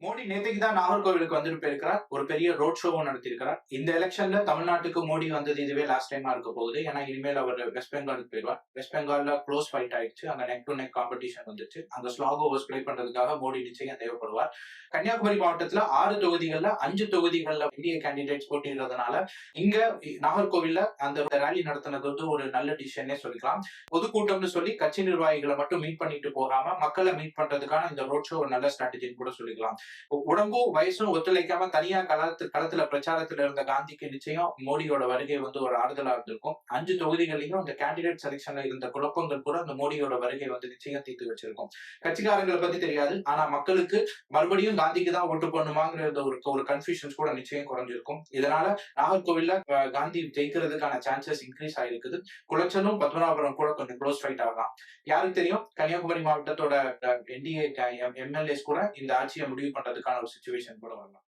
மோடி நேத்தைக்கு தான் நாகர்கோவிலுக்கு வந்துட்டு போயிருக்கிறார். ஒரு பெரிய ரோட் ஷோவும் நடத்தியிருக்கிறார். இந்த எலெக்ஷன்ல தமிழ்நாட்டுக்கு மோடி வந்தது இதுவே லாஸ்ட் டைமா இருக்க போகுது. ஏன்னா இனிமேல் அவர் வெஸ்ட் பெங்காலுக்கு போயிருவார். வெஸ்ட் பெங்கால்ல க்ளோஸ் ஃபைட் ஆயிடுச்சு. அங்க நெக் டு நெக் காம்படிஷன் வந்துச்சு. அங்க ஸ்லாக் ஓவர்ஸ் ப்ளே பண்றதுக்காக மோடி நிச்சயம் தேவைப்படுவார். கன்னியாகுமரி மாவட்டத்துல 6 தொகுதிகள்ல 5 தொகுதிகள்ல இந்திய கேண்டிடேட்ஸ் போட்டியிடுறதுனால இங்க நாகர்கோவில்ல அந்த ரேலி நடத்தினது வந்து ஒரு நல்ல டிசிஷனே சொல்லிக்கலாம். பொதுக்கூட்டம்னு சொல்லி கட்சி நிர்வாகிகளை மட்டும் மீட் பண்ணிட்டு போகாம மக்களை மீட் பண்றதுக்கான இந்த ரோட் ஷோ ஒரு நல்ல ஸ்ட்ராட்டஜின்னு கூட சொல்லிக்கலாம். உடம்பும் வயசும் ஒத்துழைக்காம தனியா களத்துல பிரச்சாரத்துல இருந்த காந்திக்கு நிச்சயம் மோடியோட வருகை வந்து ஒரு ஆறுதலா இருந்திருக்கும். 5 தொகுதிகளிலும் அந்த கேண்டிடேட் செலக்ஷன்ல இருந்த குழப்பங்கள் கூட அந்த மோடியோட வருகை வந்து நிச்சயம் தீர்த்து வச்சிருக்கும். கட்சிக்காரங்களை பத்தி தெரியாது, ஆனா மக்களுக்கு மறுபடியும் காந்திக்கு தான் ஓட்டு பண்ணுமாங்கிற ஒரு கன்ஃபியூஷன்ஸ் கூட நிச்சயம் குறைஞ்சிருக்கும். இதனால நாகர்கோவில்ல காந்தி ஜெயிக்கிறதுக்கான சான்சஸ் இன்க்ரீஸ் ஆயிருக்குது. குளச்சலும் பத்மநாபுரம் கூட கொஞ்சம் க்ளோஸ் ஃபைட் ஆகலாம். யாருக்கு தெரியும், கன்னியாகுமரி மாவட்டத்தோட என்டிஏ எம்எல்ஏஸ் கூட இந்த ஆட்சியை முடிவு பண்றதுக்கான ஒரு சிச்சுவேஷன் கூட வரலாம்.